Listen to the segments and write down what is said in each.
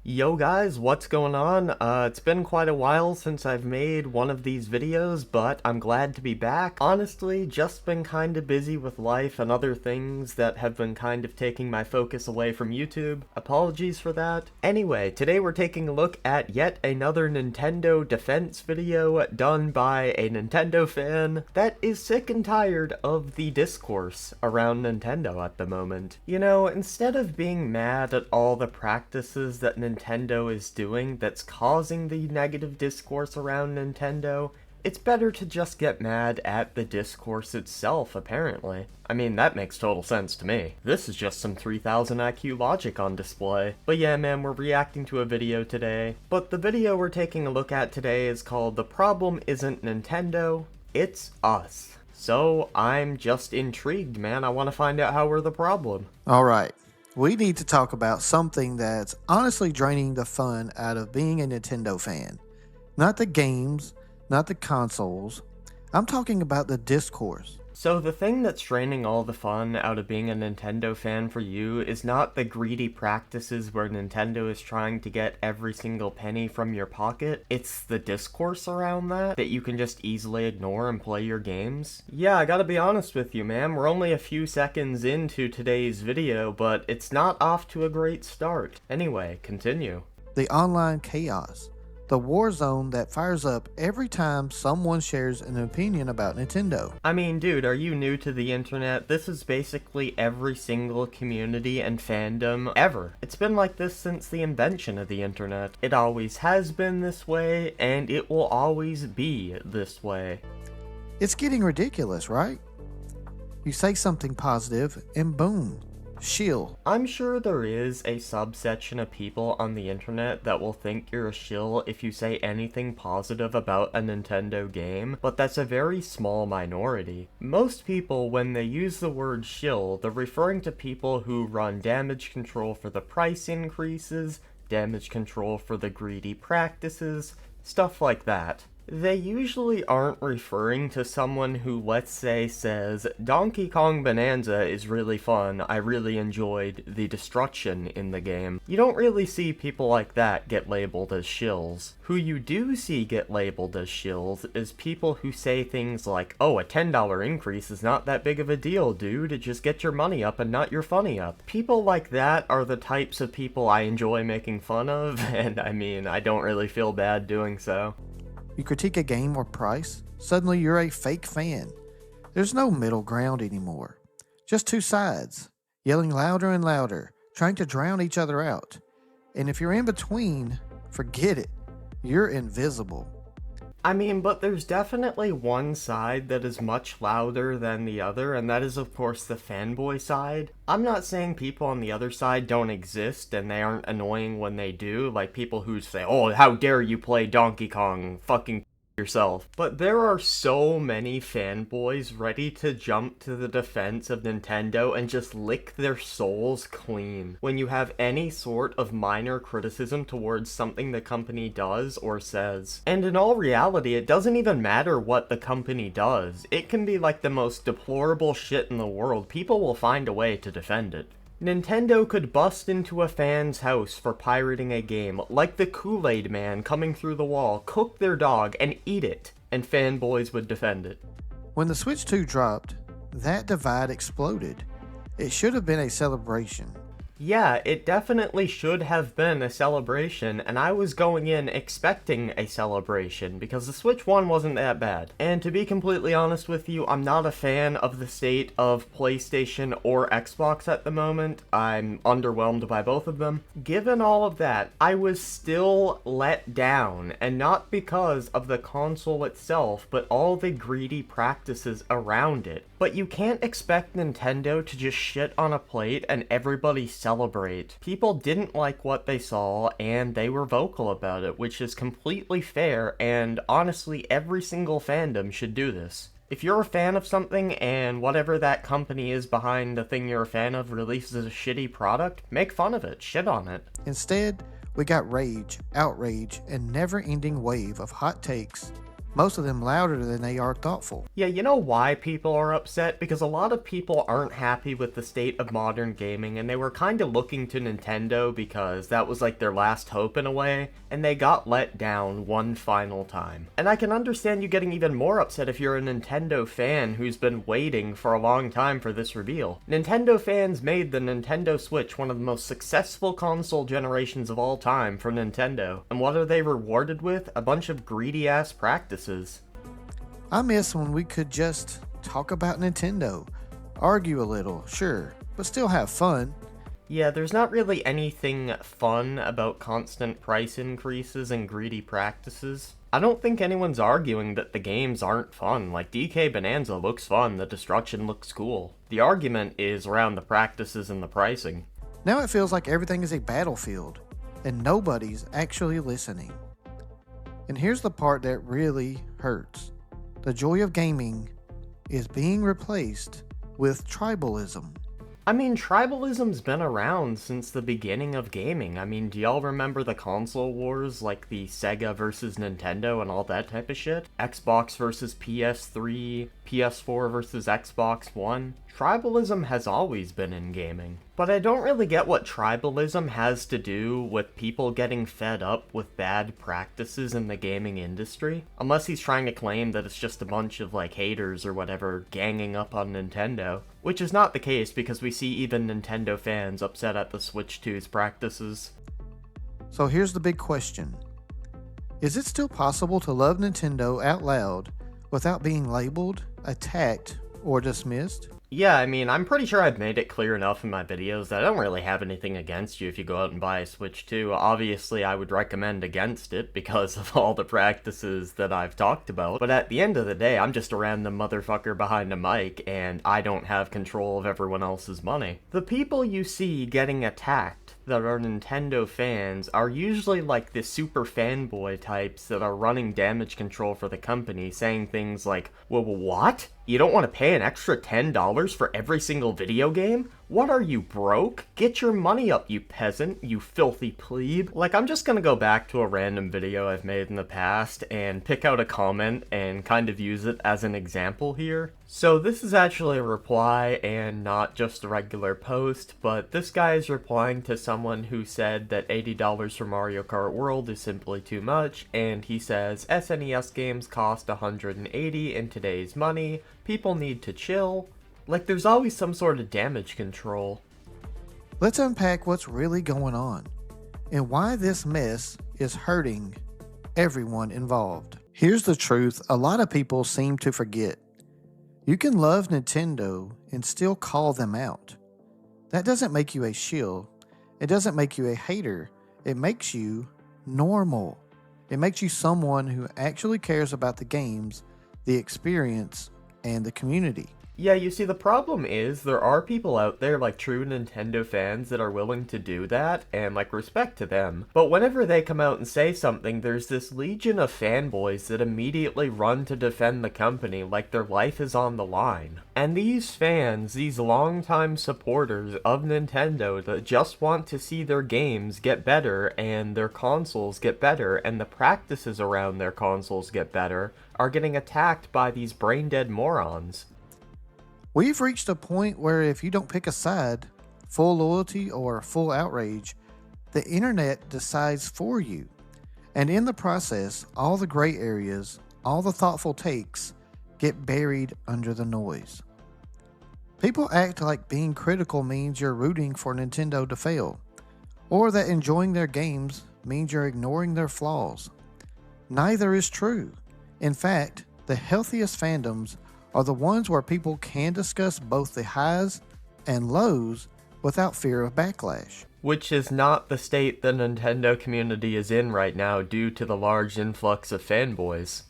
Yo guys, what's going on? It's been quite a while since I've made one of these videos, but I'm glad to be back. Honestly, just been kinda busy with life and other things that have been kind of taking my focus away from YouTube. Apologies for that. Anyway, today we're taking a look at yet another Nintendo defense video done by a Nintendo fan that is sick and tired of the discourse around Nintendo at the moment. You know, instead of being mad at all the practices that Nintendo is doing that's causing the negative discourse around Nintendo, it's better to just get mad at the discourse itself, apparently. I mean, that makes total sense to me. This is just some 3000 IQ logic on display. But yeah, man, we're reacting to a video today. But the video we're taking a look at today is called The Problem Isn't Nintendo, It's Us. So, I'm just intrigued, man. I want to find out how we're the problem. Alright, we need to talk about something that's honestly draining the fun out of being a Nintendo fan. Not the games, not the consoles. I'm talking about the discourse. So the thing that's draining all the fun out of being a Nintendo fan for you is not the greedy practices where Nintendo is trying to get every single penny from your pocket, it's the discourse around that you can just easily ignore and play your games. Yeah, I gotta be honest with you, man, we're only a few seconds into today's video, but it's not off to a great start. Anyway, continue. The online chaos. The war zone that fires up every time someone shares an opinion about Nintendo. I mean, dude, are you new to the internet? This is basically every single community and fandom ever. It's been like this since the invention of the internet. It always has been this way, and it will always be this way. It's getting ridiculous, right? You say something positive, and boom. Shill. I'm sure there is a subsection of people on the internet that will think you're a shill if you say anything positive about a Nintendo game, but that's a very small minority. Most people, when they use the word shill, they're referring to people who run damage control for the price increases, damage control for the greedy practices, stuff like that. They usually aren't referring to someone who, let's say, says, Donkey Kong Bonanza is really fun, I really enjoyed the destruction in the game. You don't really see people like that get labeled as shills. Who you do see get labeled as shills is people who say things like, oh, a $10 increase is not that big of a deal, dude, just get your money up and not your funny up. People like that are the types of people I enjoy making fun of, and I mean, I don't really feel bad doing so. You critique a game or price, suddenly you're a fake fan. There's no middle ground anymore. Just two sides, yelling louder and louder, trying to drown each other out. And if you're in between, forget it. You're invisible. I mean, but there's definitely one side that is much louder than the other, and that is of course the fanboy side. I'm not saying people on the other side don't exist and they aren't annoying when they do, like people who say, oh, how dare you play Donkey Kong, fucking yourself. But there are so many fanboys ready to jump to the defense of Nintendo and just lick their souls clean when you have any sort of minor criticism towards something the company does or says. And in all reality, it doesn't even matter what the company does. It can be like the most deplorable shit in the world. People will find a way to defend it. Nintendo could bust into a fan's house for pirating a game, like the Kool-Aid Man coming through the wall, cook their dog, and eat it, and fanboys would defend it. When the Switch 2 dropped, that divide exploded. It should have been a celebration. Yeah, it definitely should have been a celebration, and I was going in expecting a celebration, because the Switch 1 wasn't that bad. And to be completely honest with you, I'm not a fan of the state of PlayStation or Xbox at the moment. I'm underwhelmed by both of them. Given all of that, I was still let down, and not because of the console itself, but all the greedy practices around it. But you can't expect Nintendo to just shit on a plate and everybody celebrate. People didn't like what they saw, and they were vocal about it, which is completely fair, and honestly, every single fandom should do this. If you're a fan of something, and whatever that company is behind the thing you're a fan of releases a shitty product, make fun of it, shit on it. Instead, we got rage, outrage, and never-ending wave of hot takes most of them louder than they are thoughtful. Yeah, you know why people are upset? Because a lot of people aren't happy with the state of modern gaming, and they were kind of looking to Nintendo because that was like their last hope in a way, and they got let down one final time. And I can understand you getting even more upset if you're a Nintendo fan who's been waiting for a long time for this reveal. Nintendo fans made the Nintendo Switch one of the most successful console generations of all time for Nintendo, and what are they rewarded with? A bunch of greedy-ass practices. I miss when we could just talk about Nintendo, argue a little, sure, but still have fun. Yeah, there's not really anything fun about constant price increases and greedy practices. I don't think anyone's arguing that the games aren't fun. Like, DK Bonanza looks fun, the destruction looks cool. The argument is around the practices and the pricing. Now it feels like everything is a battlefield, and nobody's actually listening. And here's the part that really hurts. The joy of gaming is being replaced with tribalism. I mean, tribalism's been around since the beginning of gaming. I mean, do y'all remember the console wars, like the Sega versus Nintendo and all that type of shit? Xbox versus PS3, PS4 versus Xbox One? Tribalism has always been in gaming. But I don't really get what tribalism has to do with people getting fed up with bad practices in the gaming industry. Unless he's trying to claim that it's just a bunch of, like, haters or whatever ganging up on Nintendo. Which is not the case, because we see even Nintendo fans upset at the Switch 2's practices. So here's the big question. Is it still possible to love Nintendo out loud without being labeled, attacked, or dismissed? Yeah, I mean, I'm pretty sure I've made it clear enough in my videos that I don't really have anything against you if you go out and buy a Switch 2. Obviously, I would recommend against it because of all the practices that I've talked about. But at the end of the day, I'm just a random motherfucker behind a mic, and I don't have control of everyone else's money. The people you see getting attacked that are Nintendo fans are usually like the super fanboy types that are running damage control for the company, saying things like, well, what? You don't want to pay an extra $10 for every single video game? What are you, broke? Get your money up, you peasant, you filthy plebe. Like, I'm just gonna go back to a random video I've made in the past and pick out a comment and kind of use it as an example here. So this is actually a reply and not just a regular post, but this guy is replying to someone who said that $80 for Mario Kart World is simply too much, and he says, SNES games cost $180 in today's money, people need to chill. Like, there's always some sort of damage control. Let's unpack what's really going on and why this mess is hurting everyone involved. Here's the truth a lot of people seem to forget. You can love Nintendo and still call them out. That doesn't make you a shill. It doesn't make you a hater. It makes you normal. It makes you someone who actually cares about the games, the experience, and the community. Yeah, you see, the problem is, there are people out there, like true Nintendo fans, that are willing to do that, and, like, respect to them. But whenever they come out and say something, there's this legion of fanboys that immediately run to defend the company like their life is on the line. And these fans, these longtime supporters of Nintendo that just want to see their games get better, and their consoles get better, and the practices around their consoles get better, are getting attacked by these brain-dead morons. We've reached a point where if you don't pick a side, full loyalty or full outrage, the internet decides for you. And in the process, all the gray areas, all the thoughtful takes get buried under the noise. People act like being critical means you're rooting for Nintendo to fail, or that enjoying their games means you're ignoring their flaws. Neither is true. In fact, the healthiest fandoms are the ones where people can discuss both the highs and lows without fear of backlash. Which is not the state the Nintendo community is in right now due to the large influx of fanboys.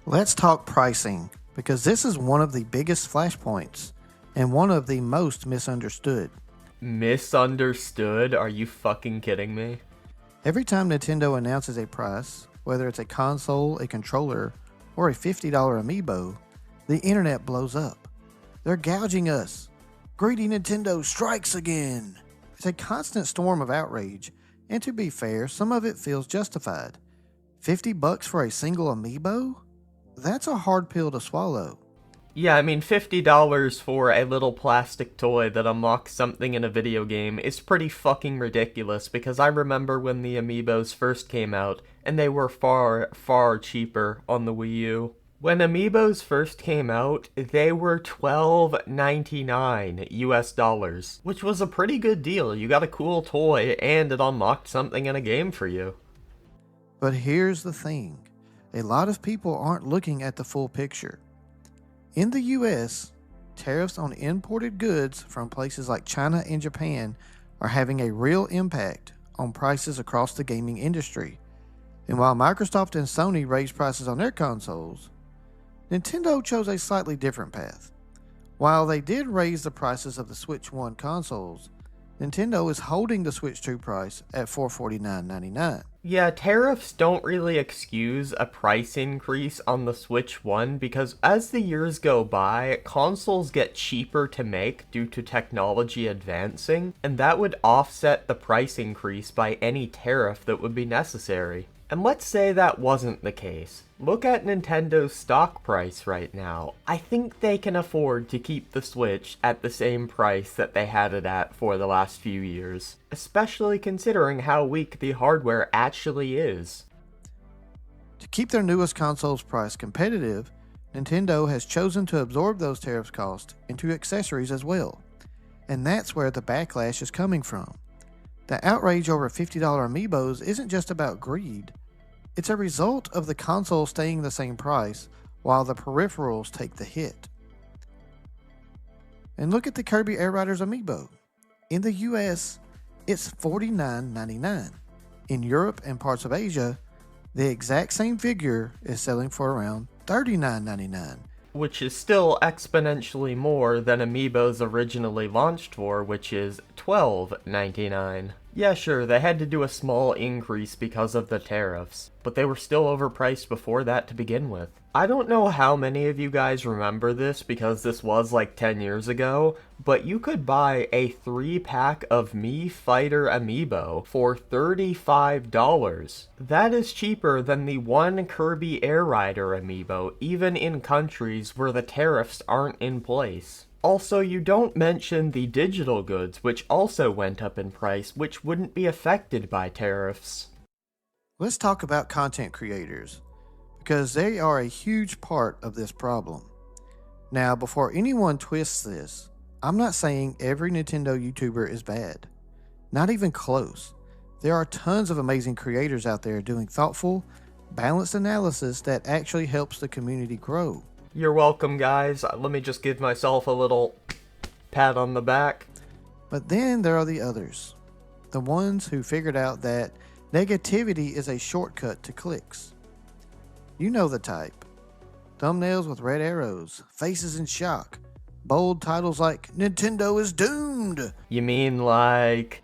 Let's talk pricing, because this is one of the biggest flashpoints and one of the most misunderstood. Misunderstood? Are you fucking kidding me? Every time Nintendo announces a price, whether it's a console, a controller, or a $50 amiibo, the internet blows up. They're gouging us. Greedy Nintendo strikes again. It's a constant storm of outrage, and to be fair, some of it feels justified. $50 for a single amiibo? That's a hard pill to swallow. Yeah, I mean, $50 for a little plastic toy that unlocks something in a video game is pretty fucking ridiculous, because I remember when the amiibos first came out, and they were far, far cheaper on the Wii U. When amiibos first came out, they were $12.99 US dollars, which was a pretty good deal. You got a cool toy, and it unlocked something in a game for you. But here's the thing. A lot of people aren't looking at the full picture. In the US, tariffs on imported goods from places like China and Japan are having a real impact on prices across the gaming industry. And while Microsoft and Sony raised prices on their consoles, Nintendo chose a slightly different path. While they did raise the prices of the Switch 1 consoles, Nintendo is holding the Switch 2 price at $449.99. Yeah, tariffs don't really excuse a price increase on the Switch 1 because as the years go by, consoles get cheaper to make due to technology advancing, and that would offset the price increase by any tariff that would be necessary. And let's say that wasn't the case. Look at Nintendo's stock price right now. I think they can afford to keep the Switch at the same price that they had it at for the last few years, especially considering how weak the hardware actually is. To keep their newest console's price competitive, Nintendo has chosen to absorb those tariff costs into accessories as well. And that's where the backlash is coming from. The outrage over $50 amiibos isn't just about greed. It's a result of the console staying the same price while the peripherals take the hit. And look at the Kirby Air Riders amiibo. In the US, it's $49.99. In Europe and parts of Asia, the exact same figure is selling for around $39.99. Which is still exponentially more than amiibos originally launched for, which is $12.99. Yeah, sure, they had to do a small increase because of the tariffs, but they were still overpriced before that to begin with. I don't know how many of you guys remember this because this was like 10 years ago, but you could buy a 3-pack of Mii Fighter amiibo for $35. That is cheaper than the one Kirby Air Rider amiibo, even in countries where the tariffs aren't in place. Also, you don't mention the digital goods, which also went up in price, which wouldn't be affected by tariffs. Let's talk about content creators, because they are a huge part of this problem. Now, before anyone twists this, I'm not saying every Nintendo YouTuber is bad. Not even close. There are tons of amazing creators out there doing thoughtful, balanced analysis that actually helps the community grow. You're welcome, guys. Let me just give myself a little pat on the back. But then there are the others. The ones who figured out that negativity is a shortcut to clicks. You know the type. Thumbnails with red arrows, faces in shock, bold titles like Nintendo is doomed. You mean like...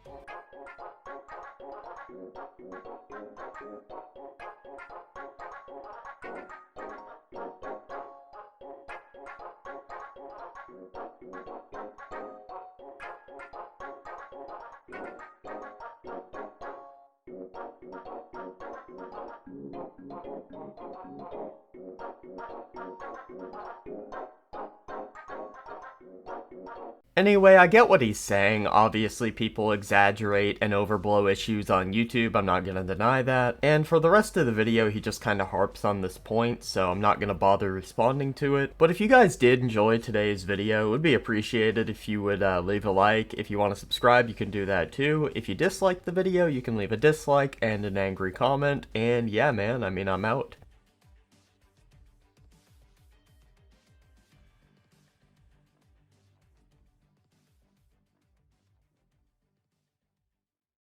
Anyway, I get what he's saying. Obviously, people exaggerate and overblow issues on YouTube, I'm not gonna deny that. And for the rest of the video, he just kinda harps on this point, so I'm not gonna bother responding to it. But if you guys did enjoy today's video, it would be appreciated if you would leave a like. If you want to subscribe, you can do that too. If you disliked the video, you can leave a dislike and an angry comment. And yeah, man, I mean, I'm out.